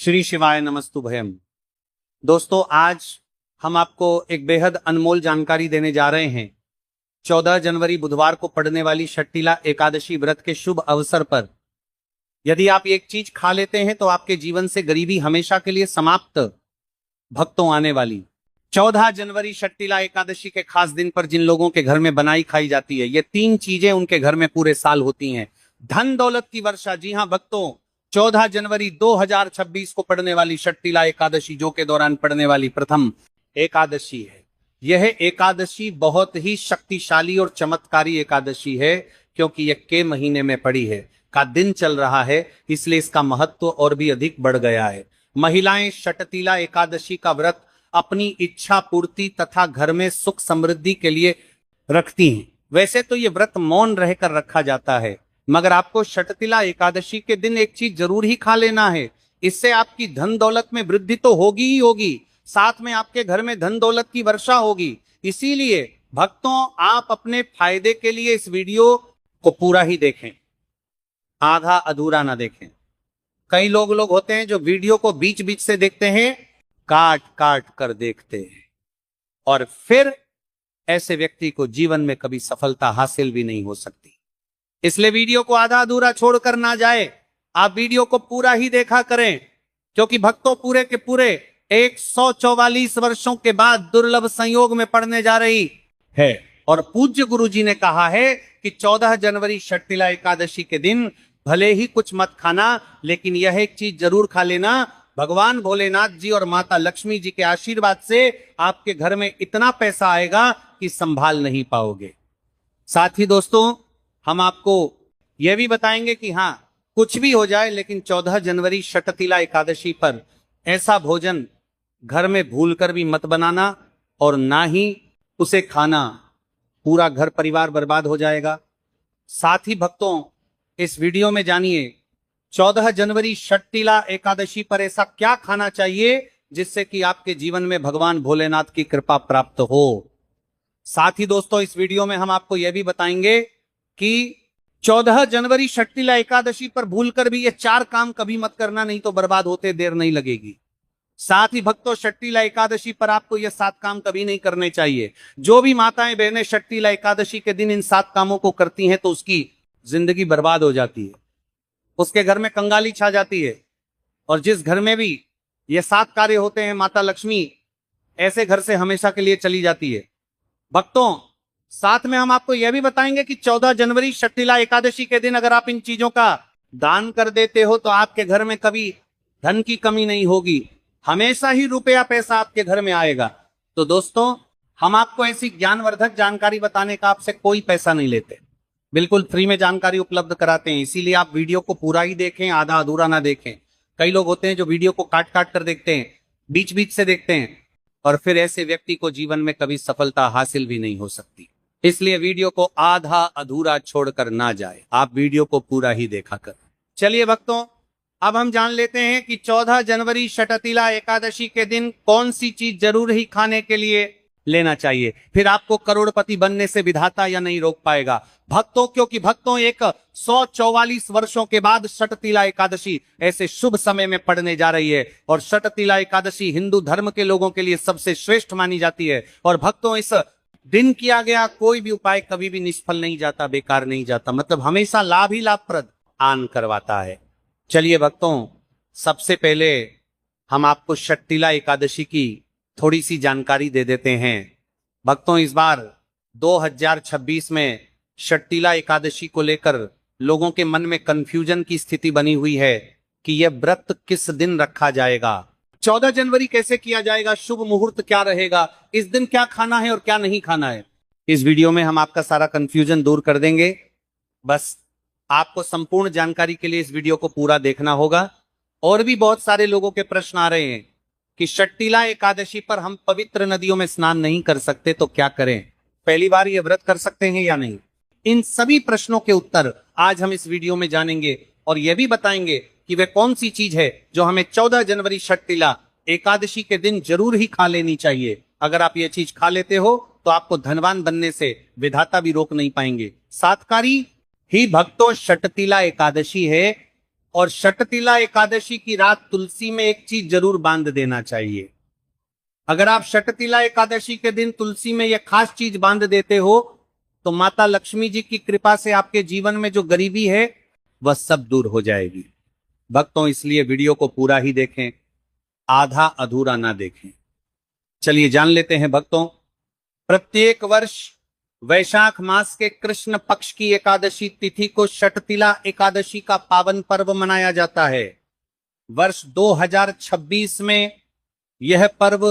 श्री शिवाय नमस्तुभयम। दोस्तों, आज हम आपको एक बेहद अनमोल जानकारी देने जा रहे हैं। 14 जनवरी बुधवार को पड़ने वाली षट्टिला एकादशी व्रत के शुभ अवसर पर यदि आप एक चीज खा लेते हैं तो आपके जीवन से गरीबी हमेशा के लिए समाप्त। भक्तों, आने वाली 14 जनवरी षट्टिला एकादशी के खास दिन पर जिन लोगों के घर में बनाई खाई जाती है, ये 3 चीजें उनके घर में पूरे साल होती हैं। धन दौलत की वर्षा। जी हां भक्तों, 14 जनवरी 2026 को पड़ने वाली षट्टिला एकादशी, जो के दौरान पड़ने वाली प्रथम एकादशी है। यह एकादशी बहुत ही शक्तिशाली और चमत्कारी एकादशी है, क्योंकि यह के महीने में पड़ी है, का दिन चल रहा है, इसलिए इसका महत्व और भी अधिक बढ़ गया है। महिलाएं षट्टिला एकादशी का व्रत अपनी इच्छा पूर्ति तथा घर में सुख समृद्धि के लिए रखती हैं। वैसे तो ये व्रत मौन रहकर रखा जाता है, मगर आपको षट्टिला एकादशी के दिन एक चीज जरूर ही खा लेना है। इससे आपकी धन दौलत में वृद्धि तो होगी ही होगी, साथ में आपके घर में धन दौलत की वर्षा होगी। इसीलिए भक्तों, आप अपने फायदे के लिए इस वीडियो को पूरा ही देखें, आधा अधूरा ना देखें। कई लोग होते हैं जो वीडियो को बीच बीच से देखते हैं, काट काट कर देखते हैं, और फिर ऐसे व्यक्ति को जीवन में कभी सफलता हासिल भी नहीं हो सकती। इसलिए वीडियो को आधा अधूरा छोड़कर ना जाए, आप वीडियो को पूरा ही देखा करें, क्योंकि भक्तों, पूरे के पूरे 144 वर्षों के बाद दुर्लभ संयोग में पड़ने जा रही है। और पूज्य गुरु जी ने कहा है कि 14 जनवरी षट्टिला एकादशी के दिन भले ही कुछ मत खाना, लेकिन यह एक चीज जरूर खा लेना, भगवान भोलेनाथ जी और माता लक्ष्मी जी के आशीर्वाद से आपके घर में इतना पैसा आएगा कि संभाल नहीं पाओगे। साथ ही दोस्तों, हम आपको यह भी बताएंगे कि हाँ, कुछ भी हो जाए, लेकिन 14 जनवरी षट्टिला एकादशी पर ऐसा भोजन घर में भूलकर भी मत बनाना, और ना ही उसे खाना, पूरा घर परिवार बर्बाद हो जाएगा। साथ ही भक्तों, इस वीडियो में जानिए 14 जनवरी षट्टिला एकादशी पर ऐसा क्या खाना चाहिए जिससे कि आपके जीवन में भगवान भोलेनाथ की कृपा प्राप्त हो। साथ ही दोस्तों, इस वीडियो में हम आपको यह भी बताएंगे कि 14 जनवरी षट्टिला एकादशी पर भूलकर भी ये 4 काम कभी मत करना, नहीं तो बर्बाद होते देर नहीं लगेगी। साथ ही भक्तों, षट्टिला एकादशी पर आपको ये 7 काम कभी नहीं करने चाहिए। जो भी माताएं बहनें षट्टिला एकादशी के दिन इन 7 कामों को करती हैं तो उसकी जिंदगी बर्बाद हो जाती है, उसके घर में कंगाली छा जाती है। और जिस घर में भी ये 7 कार्य होते हैं, माता लक्ष्मी ऐसे घर से हमेशा के लिए चली जाती है। भक्तों, साथ में हम आपको यह भी बताएंगे कि 14 जनवरी षट्टिला एकादशी के दिन अगर आप इन चीजों का दान कर देते हो तो आपके घर में कभी धन की कमी नहीं होगी, हमेशा ही रुपया पैसा आपके घर में आएगा। तो दोस्तों, हम आपको ऐसी ज्ञानवर्धक जानकारी बताने का आपसे कोई पैसा नहीं लेते, बिल्कुल फ्री में जानकारी उपलब्ध कराते हैं। इसीलिए आप वीडियो को पूरा ही देखें, आधा अधूरा ना देखें। कई लोग होते हैं जो वीडियो को काट काट कर देखते हैं, बीच बीच से देखते हैं, और फिर ऐसे व्यक्ति को जीवन में कभी सफलता हासिल भी नहीं हो सकती। इसलिए वीडियो को आधा अधूरा छोड़कर ना जाए, आप वीडियो को पूरा ही देखा कर। चलिए भक्तों, अब हम जान लेते हैं कि 14 जनवरी षट्टिला एकादशी के दिन कौन सी चीज जरूर ही खाने के लिए लेना चाहिए। फिर आपको करोड़पति बनने से विधाता या नहीं रोक पाएगा भक्तों, क्योंकि भक्तों, 144 वर्षों के बाद षट्टिला एकादशी ऐसे शुभ समय में पड़ने जा रही है। और षट्टिला एकादशी हिंदू धर्म के लोगों के लिए सबसे श्रेष्ठ मानी जाती है। और भक्तों, इस दिन किया गया कोई भी उपाय कभी भी निष्फल नहीं जाता, बेकार नहीं जाता, मतलब हमेशा लाभ ही लाभप्रद आन करवाता है। चलिए भक्तों, सबसे पहले हम आपको षट्टिला एकादशी की थोड़ी सी जानकारी दे देते हैं। भक्तों, इस बार 2026 में षट्टिला एकादशी को लेकर लोगों के मन में कंफ्यूजन की स्थिति बनी हुई है कि यह व्रत किस दिन रखा जाएगा, 14 जनवरी कैसे किया जाएगा, शुभ मुहूर्त क्या रहेगा, इस दिन क्या खाना है और क्या नहीं खाना है। इस वीडियो में हम आपका सारा कंफ्यूजन दूर कर देंगे। बस आपको संपूर्ण जानकारी के लिए इस वीडियो को पूरा देखना होगा। और भी बहुत सारे लोगों के प्रश्न आ रहे हैं कि षट्टिला एकादशी पर हम पवित्र नदियों में स्नान नहीं कर सकते तो क्या करें, पहली बार ये व्रत कर सकते हैं या नहीं। इन सभी प्रश्नों के उत्तर आज हम इस वीडियो में जानेंगे, और यह भी बताएंगे कि वह कौन सी चीज है जो हमें 14 जनवरी षट्टिला एकादशी के दिन जरूर ही खा लेनी चाहिए। अगर आप ये चीज खा लेते हो तो आपको धनवान बनने से विधाता भी रोक नहीं पाएंगे। सातकारी ही भक्तों षट्टिला एकादशी है, और षटतिला एकादशी की रात तुलसी में एक चीज जरूर बांध देना चाहिए। अगर आप षटतिला एकादशी के दिन तुलसी में यह खास चीज बांध देते हो तो माता लक्ष्मी जी की कृपा से आपके जीवन में जो गरीबी है वह सब दूर हो जाएगी। भक्तों, इसलिए वीडियो को पूरा ही देखें, आधा अधूरा ना देखें। चलिए जान लेते हैं भक्तों, प्रत्येक वर्ष वैशाख मास के कृष्ण पक्ष की एकादशी तिथि को षटतिला एकादशी का पावन पर्व मनाया जाता है। वर्ष 2026 में यह पर्व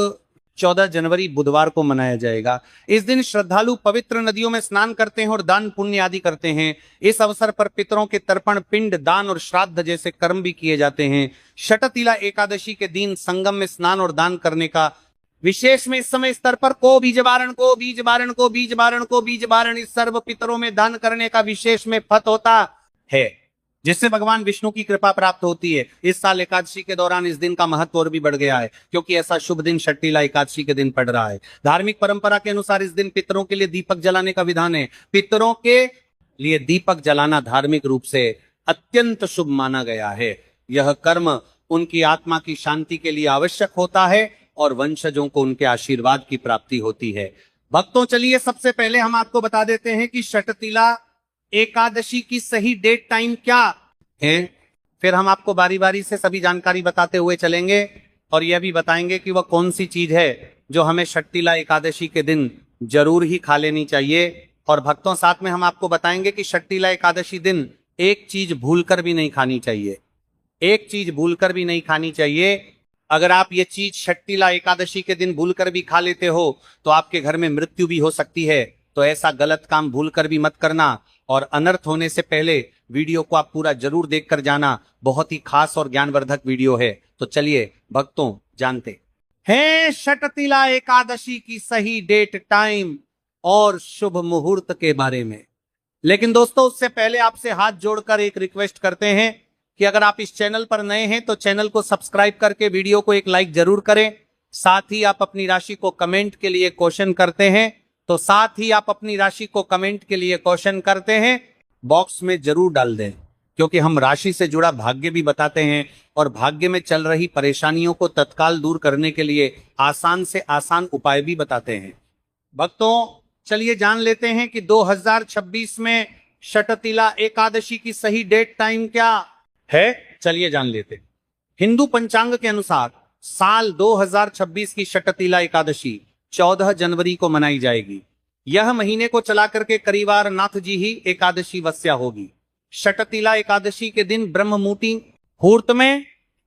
14 जनवरी बुधवार को मनाया जाएगा। इस दिन श्रद्धालु पवित्र नदियों में स्नान करते हैं और दान पुण्य आदि करते हैं। इस अवसर पर पितरों के तर्पण, पिंड दान और श्राद्ध जैसे कर्म भी किए जाते हैं। षटतिला एकादशी के दिन संगम में स्नान और दान करने का विशेष में इस समय स्तर पर को बीज बारण इस सर्व पितरों में दान करने का विशेष में फत होता है, जिससे भगवान विष्णु की कृपा प्राप्त होती है। इस साल एकादशी के दौरान इस दिन का महत्व और भी बढ़ गया है, क्योंकि ऐसा शुभ दिन षटतिला एकादशी के दिन पड़ रहा है। धार्मिक परंपरा के अनुसार इस दिन पितरों के लिए दीपक जलाने का विधान है। पितरों के लिए दीपक जलाना धार्मिक रूप से अत्यंत शुभ माना गया है। यह कर्म उनकी आत्मा की शांति के लिए आवश्यक होता है और वंशजों को उनके आशीर्वाद की प्राप्ति होती है। भक्तों, चलिए सबसे पहले हम आपको बता देते हैं कि षटतिला एकादशी की सही डेट टाइम क्या है। फिर हम आपको बारी बारी से सभी जानकारी बताते हुए चलेंगे और यह भी बताएंगे कि वह कौन सी चीज है जो हमें षटतिला एकादशी के दिन जरूर ही खा लेनी चाहिए। और भक्तों, साथ में हम आपको बताएंगे कि षटतिला एकादशी दिन एक चीज भूलकर भी नहीं खानी चाहिए। एक चीज भूलकर भी नहीं खानी चाहिए। अगर आप ये चीज षटतिला एकादशी के दिन भूलकर भी खा लेते हो तो आपके घर में मृत्यु भी हो सकती है। तो ऐसा गलत काम भूलकर भी मत करना और अनर्थ होने से पहले वीडियो को आप पूरा जरूर देखकर जाना। बहुत ही खास और ज्ञानवर्धक वीडियो है। तो चलिए भक्तों, जानते हैं षटतिला एकादशी की सही डेट, टाइम और शुभ मुहूर्त के बारे में। लेकिन दोस्तों, उससे पहले आपसे हाथ जोड़कर एक रिक्वेस्ट करते हैं कि अगर आप इस चैनल पर नए हैं तो चैनल को सब्सक्राइब करके वीडियो को एक लाइक जरूर करें। साथ ही आप अपनी राशि को कमेंट के लिए क्वेश्चन करते हैं तो साथ ही आप अपनी राशि को कमेंट के लिए क्वेश्चन करते हैं बॉक्स में जरूर डाल दें, क्योंकि हम राशि से जुड़ा भाग्य भी बताते हैं और भाग्य में चल रही परेशानियों को तत्काल दूर करने के लिए आसान से आसान उपाय भी बताते हैं। भक्तों, चलिए जान लेते हैं कि 2026 में षटतिला एकादशी की सही डेट टाइम क्या है। चलिए जान लेते हैं। हिंदू पंचांग के अनुसार साल 2026 की षटतिला एकादशी 14 जनवरी को मनाई जाएगी। यह महीने को चला करके करीवार नाथ जी ही एकादशी वस्या होगी। षटतिला एकादशी के दिन ब्रह्म मुहूर्त में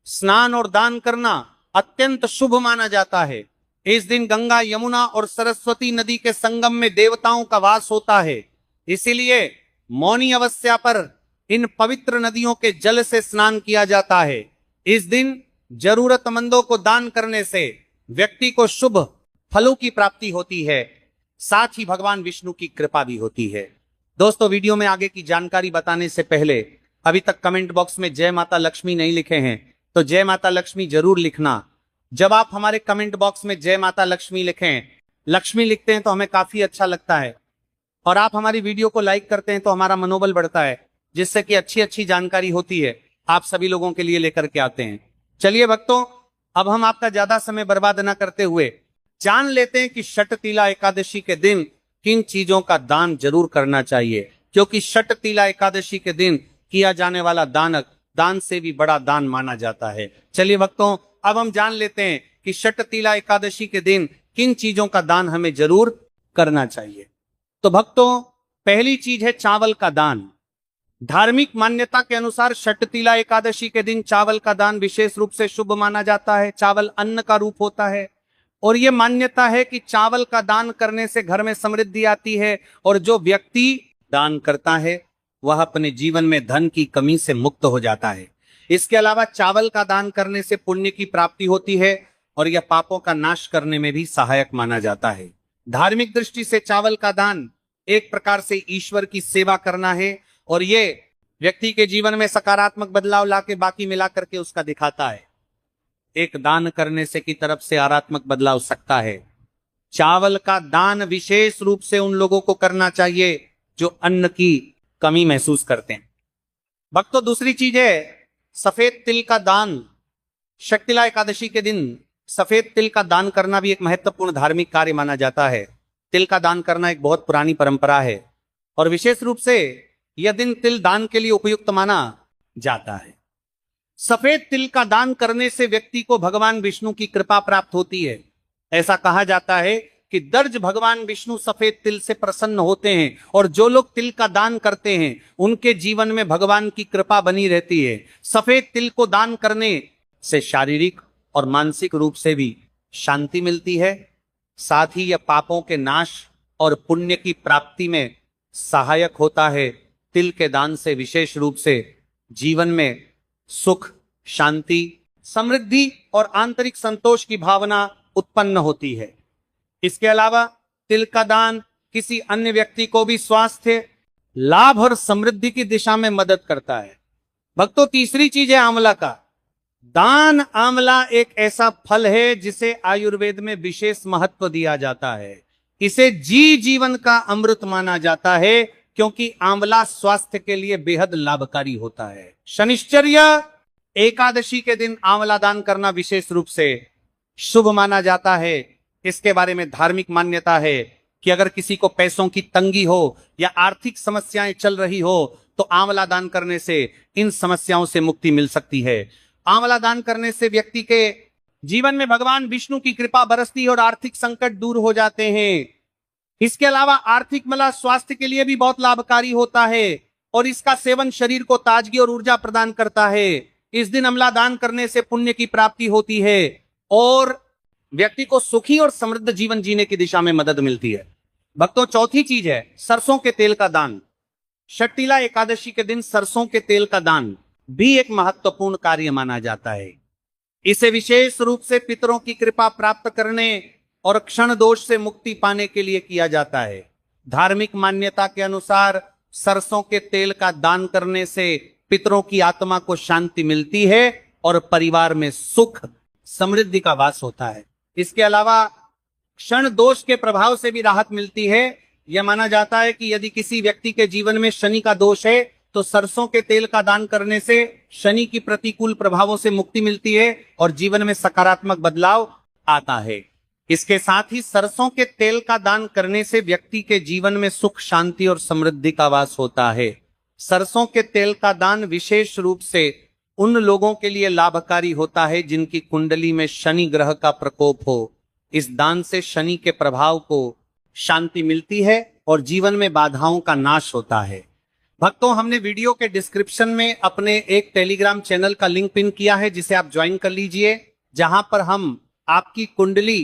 स्नान और दान करना अत्यंत शुभ माना जाता है। इस दिन गंगा, यमुना और सरस्वती नदी के संगम में देवताओं का वास होता है। इसीलिए मौनी अमावस्या पर इन पवित्र नदियों के जल से स्नान किया जाता है। इस दिन जरूरतमंदों को दान करने से व्यक्ति को शुभ फलों की प्राप्ति होती है, साथ ही भगवान विष्णु की कृपा भी होती है। दोस्तों, वीडियो में आगे की जानकारी बताने से पहले अभी तक कमेंट बॉक्स में जय माता लक्ष्मी नहीं लिखे हैं तो जय माता लक्ष्मी जरूर लिखना। जब आप हमारे कमेंट बॉक्स में जय माता लक्ष्मी लिखें, लक्ष्मी लिखते हैं तो हमें काफी अच्छा लगता है और आप हमारी वीडियो को लाइक करते हैं तो हमारा मनोबल बढ़ता है, जिससे कि अच्छी अच्छी जानकारी होती है आप सभी लोगों के लिए लेकर के आते हैं। चलिए भक्तों, अब हम आपका ज्यादा समय बर्बाद न करते हुए जान लेते हैं कि षटतिला एकादशी के दिन किन चीजों का दान जरूर करना चाहिए, क्योंकि षटतिला एकादशी के दिन किया जाने वाला दान से भी बड़ा दान माना जाता है। चलिए भक्तों, अब हम जान लेते हैं कि षटतिला एकादशी के दिन किन चीजों का दान हमें जरूर करना चाहिए। तो भक्तों, पहली चीज है चावल का दान। धार्मिक मान्यता के अनुसार षटतिला एकादशी के दिन चावल का दान विशेष रूप से शुभ माना जाता है। चावल अन्न का रूप होता है और यह मान्यता है कि चावल का दान करने से घर में समृद्धि आती है और जो व्यक्ति दान करता है वह अपने जीवन में धन की कमी से मुक्त हो जाता है। इसके अलावा चावल का दान करने से पुण्य की प्राप्ति होती है और यह पापों का नाश करने में भी सहायक माना जाता है। धार्मिक दृष्टि से चावल का दान एक प्रकार से ईश्वर की सेवा करना है और ये व्यक्ति के जीवन में सकारात्मक बदलाव लाके बाकी मिला करके उसका दिखाता है। एक दान करने से की तरफ से आरात्मक बदलाव सकता है। चावल का दान विशेष रूप से उन लोगों को करना चाहिए जो अन्न की कमी महसूस करते हैं। भक्तों, दूसरी चीज है सफेद तिल का दान, शक्तिला एकादशी के दिन सफेद तिल का दान करना भी एक महत्वपूर्ण धार्मिक कार्य माना जाता है। तिल का दान करना एक बहुत पुरानी परंपरा है और विशेष रूप से यह दिन तिल दान के लिए उपयुक्त माना जाता है। सफेद तिल का दान करने से व्यक्ति को भगवान विष्णु की कृपा प्राप्त होती है। ऐसा कहा जाता है कि दर्ज भगवान विष्णु सफेद तिल से प्रसन्न होते हैं और जो लोग तिल का दान करते हैं उनके जीवन में भगवान की कृपा बनी रहती है। सफेद तिल को दान करने से शारीरिक और मानसिक रूप से भी शांति मिलती है। साथ ही यह पापों के नाश और पुण्य की प्राप्ति में सहायक होता है। तिल के दान से विशेष रूप से जीवन में सुख, शांति, समृद्धि और आंतरिक संतोष की भावना उत्पन्न होती है। इसके अलावा तिल का दान किसी अन्य व्यक्ति को भी स्वास्थ्य, लाभ और समृद्धि की दिशा में मदद करता है। भक्तों, तीसरी चीज है आंवला का दान। आंवला एक ऐसा फल है जिसे आयुर्वेद में विशेष महत्व दिया जाता है। इसे जीवन का अमृत माना जाता है क्योंकि आंवला स्वास्थ्य के लिए बेहद लाभकारी होता है। शनिश्चर्य एकादशी के दिन आंवला दान करना विशेष रूप से शुभ माना जाता है। इसके बारे में धार्मिक मान्यता है कि अगर किसी को पैसों की तंगी हो या आर्थिक समस्याएं चल रही हो तो आंवला दान करने से इन समस्याओं से मुक्ति मिल सकती है। आंवला दान करने से व्यक्ति के जीवन में भगवान विष्णु की कृपा बरसती है और आर्थिक संकट दूर हो जाते हैं। इसके अलावा आर्थिक मतलब स्वास्थ्य के लिए भी बहुत लाभकारी होता है और इसका सेवन शरीर को ताजगी और ऊर्जा प्रदान करता है। इस दिन आंवला दान करने से पुण्य की प्राप्ति होती है और व्यक्ति को सुखी और समृद्ध जीवन जीने की दिशा में मदद मिलती है। भक्तों, चौथी चीज है सरसों के तेल का दान। शक्तिला एकादशी के दिन सरसों के तेल का दान भी एक महत्वपूर्ण कार्य माना जाता है। इसे विशेष रूप से पितरों की कृपा प्राप्त करने और क्षण दोष से मुक्ति पाने के लिए किया जाता है। धार्मिक मान्यता के अनुसार सरसों के तेल का दान करने से पितरों की आत्मा को शांति मिलती है और परिवार में सुख, समृद्धि का वास होता है। इसके अलावा क्षण दोष के प्रभाव से भी राहत मिलती है। यह माना जाता है कि यदि किसी व्यक्ति के जीवन में शनि का दोष है तो सरसों के तेल का दान करने से शनि की प्रतिकूल प्रभावों से मुक्ति मिलती है और जीवन में सकारात्मक बदलाव आता है। इसके साथ ही सरसों के तेल का दान करने से व्यक्ति के जीवन में सुख, शांति और समृद्धि का वास होता है। सरसों के तेल का दान विशेष रूप से उन लोगों के लिए लाभकारी होता है जिनकी कुंडली में शनि ग्रह का प्रकोप हो। इस दान से शनि के प्रभाव को शांति मिलती है और जीवन में बाधाओं का नाश होता है। भक्तों, हमने वीडियो के डिस्क्रिप्शन में अपने एक टेलीग्राम चैनल का लिंक पिन किया है जिसे आप ज्वाइन कर लीजिए, जहां पर हम आपकी कुंडली,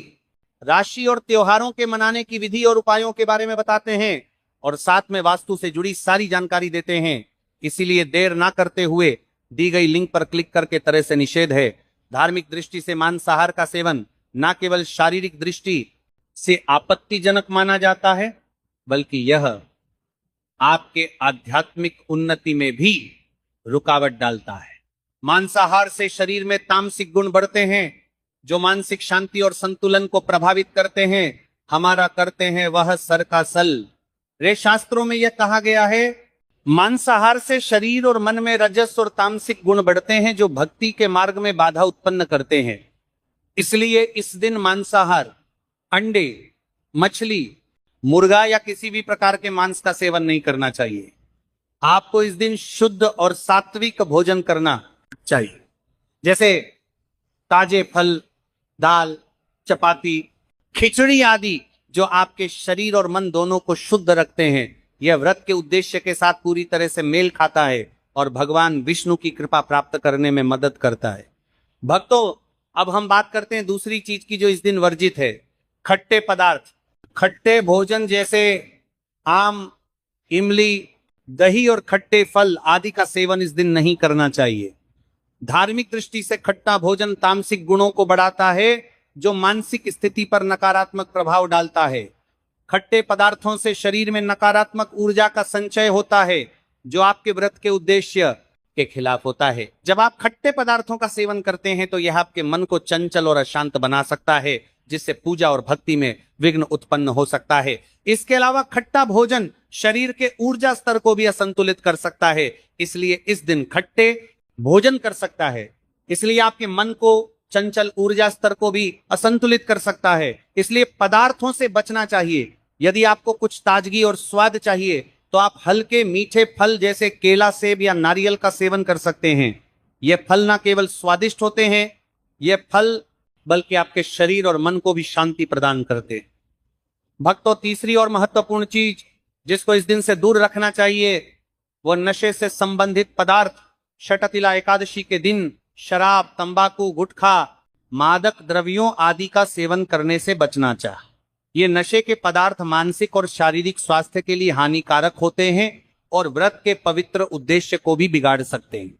राशि और त्योहारों के मनाने की विधि और उपायों के बारे में बताते हैं और साथ में वास्तु से जुड़ी सारी जानकारी देते हैं। इसीलिए देर ना करते हुए दी गई लिंक पर क्लिक करके तरह से निषेध है। धार्मिक दृष्टि से मांसाहार का सेवन न केवल शारीरिक दृष्टि से आपत्तिजनक माना जाता है बल्कि यह आपके आध्यात्मिक उन्नति में भी रुकावट डालता है। मांसाहार से शरीर में तामसिक गुण बढ़ते हैं जो मानसिक शांति और संतुलन को प्रभावित करते हैं। हमारा करते हैं वह सर का सल। रे शास्त्रों में यह कहा गया है, मांसाहार से शरीर और मन में रजस और तामसिक गुण बढ़ते हैं जो भक्ति के मार्ग में बाधा उत्पन्न करते हैं। इसलिए इस दिन मांसाहार, अंडे, मछली, मुर्गा या किसी भी प्रकार के मांस का सेवन नहीं करना चाहिए। आपको इस दिन शुद्ध और सात्विक भोजन करना चाहिए, जैसे ताजे फल, दाल, चपाती, खिचड़ी आदि जो आपके शरीर और मन दोनों को शुद्ध रखते हैं। यह व्रत के उद्देश्य के साथ पूरी तरह से मेल खाता है और भगवान विष्णु की कृपा प्राप्त करने में मदद करता है। भक्तों, अब हम बात करते हैं दूसरी चीज की जो इस दिन वर्जित है, खट्टे पदार्थ। खट्टे भोजन जैसे आम, इमली, दही और खट्टे फल आदि का सेवन इस दिन नहीं करना चाहिए। धार्मिक दृष्टि से खट्टा भोजन तामसिक गुणों को बढ़ाता है जो मानसिक स्थिति पर नकारात्मक प्रभाव डालता है। खट्टे पदार्थों से शरीर में नकारात्मक ऊर्जा का संचय होता है जो आपके व्रत के उद्देश्य के खिलाफ होता है। जब आप खट्टे पदार्थों का सेवन करते हैं तो यह आपके मन को चंचल और अशांत बना सकता है, जिससे पूजा और भक्ति में विघ्न उत्पन्न हो सकता है। इसके अलावा खट्टा भोजन शरीर के ऊर्जा स्तर को भी असंतुलित कर सकता है। इसलिए इस दिन खट्टे भोजन कर सकता है, इसलिए आपके मन को, चंचल ऊर्जा स्तर को भी असंतुलित कर सकता है। इसलिए पदार्थों से बचना चाहिए। यदि आपको कुछ ताजगी और स्वाद चाहिए तो आप हल्के मीठे फल जैसे केला, सेब या नारियल का सेवन कर सकते हैं। ये फल ना केवल स्वादिष्ट होते हैं, ये फल बल्कि आपके शरीर और मन को भी शांति प्रदान करते हैं। भक्तों, तीसरी और महत्वपूर्ण चीज जिसको इस दिन से दूर रखना चाहिए वो नशे से संबंधित पदार्थ। षटतिला एकादशी के दिन शराब, तंबाकू, गुटखा, मादक द्रव्यों आदि का सेवन करने से बचना चाहिए। ये नशे के पदार्थ मानसिक और शारीरिक स्वास्थ्य के लिए हानिकारक होते हैं और व्रत के पवित्र उद्देश्य को भी बिगाड़ सकते हैं।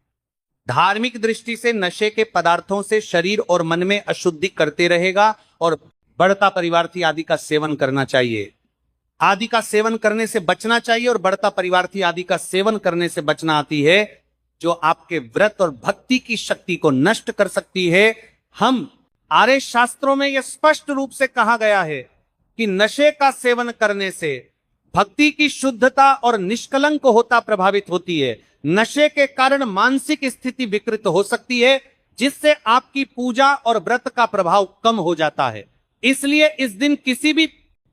धार्मिक दृष्टि से नशे के पदार्थों से शरीर और मन में अशुद्धि करते रहेगा और बढ़ता परिवार्थी आदि का सेवन करना चाहिए। आदि का सेवन करने से बचना चाहिए और बढ़ता परिवार्थी आदि का सेवन करने से बचना आती है, जो आपके व्रत और भक्ति की शक्ति को नष्ट कर सकती है। हम आर्य शास्त्रों में यह स्पष्ट रूप से कहा गया है कि नशे का सेवन करने से भक्ति की शुद्धता और निष्कलंक होता प्रभावित होती है। नशे के कारण मानसिक स्थिति विकृत हो सकती है, जिससे आपकी पूजा और व्रत का प्रभाव कम हो जाता है। इसलिए इस दिन किसी भी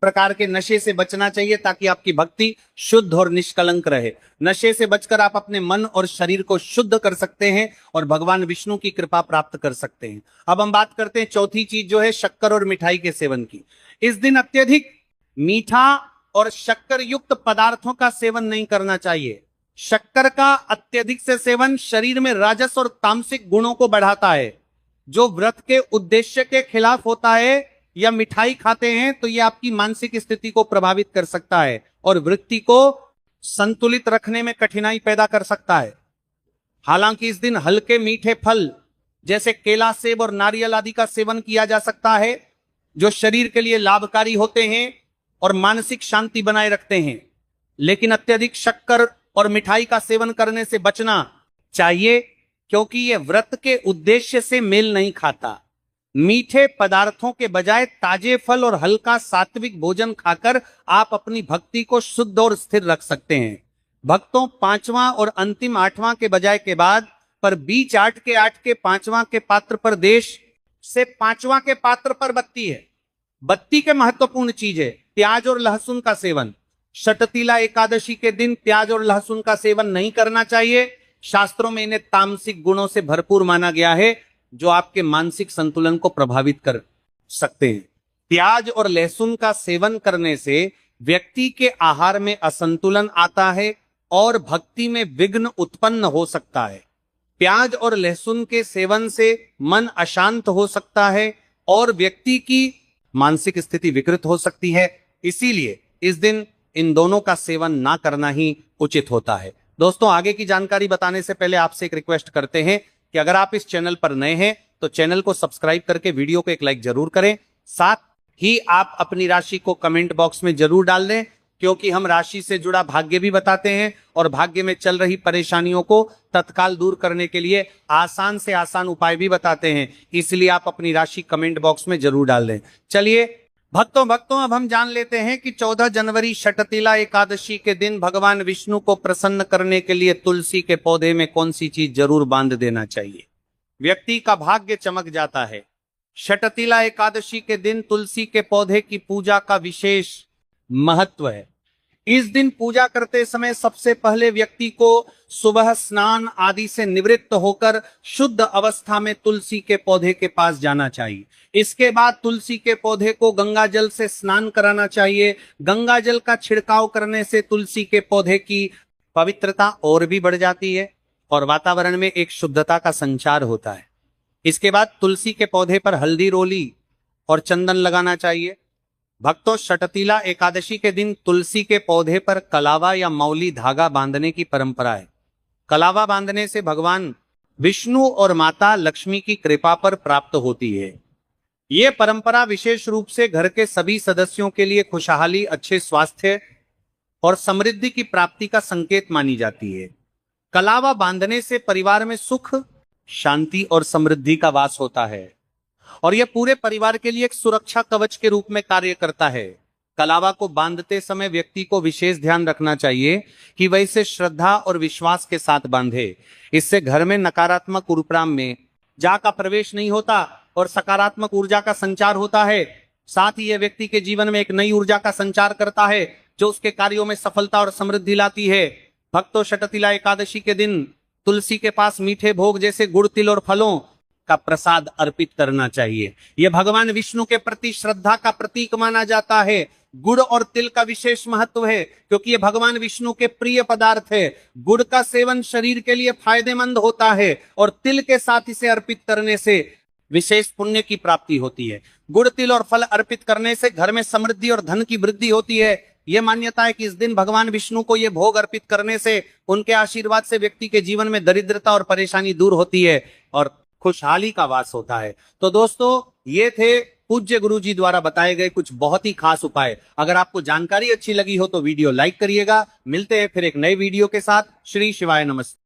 प्रकार के नशे से बचना चाहिए ताकि आपकी भक्ति शुद्ध और निष्कलंक रहे। नशे से बचकर आप अपने मन और शरीर को शुद्ध कर सकते हैं और भगवान विष्णु की कृपा प्राप्त कर सकते हैं। अब हम बात करते हैं चौथी चीज, जो है शक्कर और मिठाई के सेवन की। इस दिन अत्यधिक मीठा और शक्कर युक्त पदार्थों का सेवन नहीं करना चाहिए। शक्कर का अत्यधिक से सेवन शरीर में राजस और तामसिक गुणों को बढ़ाता है, जो व्रत के उद्देश्य के खिलाफ होता है। या मिठाई खाते हैं तो यह आपकी मानसिक स्थिति को प्रभावित कर सकता है और वृत्ति को संतुलित रखने में कठिनाई पैदा कर सकता है। हालांकि इस दिन हल्के मीठे फल जैसे केला, सेब और नारियल आदि का सेवन किया जा सकता है, जो शरीर के लिए लाभकारी होते हैं और मानसिक शांति बनाए रखते हैं। लेकिन अत्यधिक शक्कर और मिठाई का सेवन करने से बचना चाहिए, क्योंकि यह व्रत के उद्देश्य से मेल नहीं खाता। मीठे पदार्थों के बजाय ताजे फल और हल्का सात्विक भोजन खाकर आप अपनी भक्ति को शुद्ध और स्थिर रख सकते हैं। भक्तों, पांचवां और अंतिम आठवां के बजाय के बाद पर बीच 8 के पांचवां के पात्र पर देश से पांचवां के पात्र पर बत्ती है। बत्ती के महत्वपूर्ण चीज है प्याज और लहसुन का सेवन। षटतिला एकादशी के दिन प्याज और लहसुन का सेवन नहीं करना चाहिए। शास्त्रों में इन्हें तामसिक गुणों से भरपूर माना गया है, जो आपके मानसिक संतुलन को प्रभावित कर सकते हैं। प्याज और लहसुन का सेवन करने से व्यक्ति के आहार में असंतुलन आता है और भक्ति में विघ्न उत्पन्न हो सकता है। प्याज और लहसुन के सेवन से मन अशांत हो सकता है और व्यक्ति की मानसिक स्थिति विकृत हो सकती है। इसीलिए इस दिन इन दोनों का सेवन ना करना ही उचित होता है। दोस्तों, आगे की जानकारी बताने से पहले आपसे एक रिक्वेस्ट करते हैं कि अगर आप इस चैनल पर नए हैं तो चैनल को सब्सक्राइब करके वीडियो को एक लाइक जरूर करें। साथ ही आप अपनी राशि को कमेंट बॉक्स में जरूर डाल दें, क्योंकि हम राशि से जुड़ा भाग्य भी बताते हैं और भाग्य में चल रही परेशानियों को तत्काल दूर करने के लिए आसान से आसान उपाय भी बताते हैं। इसलिए आप अपनी राशि कमेंट बॉक्स में जरूर डाल दें। चलिए भक्तों, अब हम जान लेते हैं कि 14 जनवरी षटतिला एकादशी के दिन भगवान विष्णु को प्रसन्न करने के लिए तुलसी के पौधे में कौन सी चीज जरूर बांध देना चाहिए। व्यक्ति का भाग्य चमक जाता है। षटतिला एकादशी के दिन तुलसी के पौधे की पूजा का विशेष महत्व है। इस दिन पूजा करते समय सबसे पहले व्यक्ति को सुबह स्नान आदि से निवृत्त होकर शुद्ध अवस्था में तुलसी के पौधे के पास जाना चाहिए। इसके बाद तुलसी के पौधे को गंगा जल से स्नान कराना चाहिए। गंगा जल का छिड़काव करने से तुलसी के पौधे की पवित्रता और भी बढ़ जाती है और वातावरण में एक शुद्धता का संचार होता है। इसके बाद तुलसी के पौधे पर हल्दी, रोली और चंदन लगाना चाहिए। भक्तों, षटतिला एकादशी के दिन तुलसी के पौधे पर कलावा या मौली धागा बांधने की परंपरा है। कलावा बांधने से भगवान विष्णु और माता लक्ष्मी की कृपा पर प्राप्त होती है। यह परंपरा विशेष रूप से घर के सभी सदस्यों के लिए खुशहाली, अच्छे स्वास्थ्य और समृद्धि की प्राप्ति का संकेत मानी जाती है। कलावा बांधने से परिवार में सुख, शांति और समृद्धि का वास होता है और यह पूरे परिवार के लिए एक सुरक्षा कवच के रूप में कार्य करता है। कलावा को बांधते समय व्यक्ति को विशेष ध्यान रखना चाहिए कि वह इसे श्रद्धा और विश्वास के साथ बांधे। इससे घर में नकारात्मक ऊर्जा में जा का प्रवेश नहीं होता और सकारात्मक ऊर्जा का संचार होता है। साथ ही यह व्यक्ति के जीवन में एक नई ऊर्जा का संचार करता है जो उसके कार्यों में सफलता और समृद्धि लाती है। भक्तों, षटतिला एकादशी के दिन तुलसी के पास मीठे भोग जैसे गुड़, तिल और फलों का प्रसाद अर्पित करना चाहिए। यह भगवान विष्णु के प्रति श्रद्धा का प्रतीक माना जाता है। गुड़ और तिल का विशेष महत्व है क्योंकि ये भगवान विष्णु के प्रिय पदार्थ है। गुड़ का सेवन शरीर के लिए फायदेमंद होता है और तिल के साथ इसे अर्पित करने से विशेष पुण्य की प्राप्ति होती है। गुड़, तिल और फल अर्पित करने से घर में समृद्धि और धन की वृद्धि होती है। यह मान्यता है कि इस दिन भगवान विष्णु को यह भोग अर्पित करने से, उनके आशीर्वाद से व्यक्ति के जीवन में दरिद्रता और परेशानी दूर होती है और खुशहाली का वास होता है। तो दोस्तों, ये थे पूज्य गुरु जी द्वारा बताए गए कुछ बहुत ही खास उपाय। अगर आपको जानकारी अच्छी लगी हो तो वीडियो लाइक करिएगा। मिलते हैं फिर एक नए वीडियो के साथ। श्री शिवाय नमस्ते।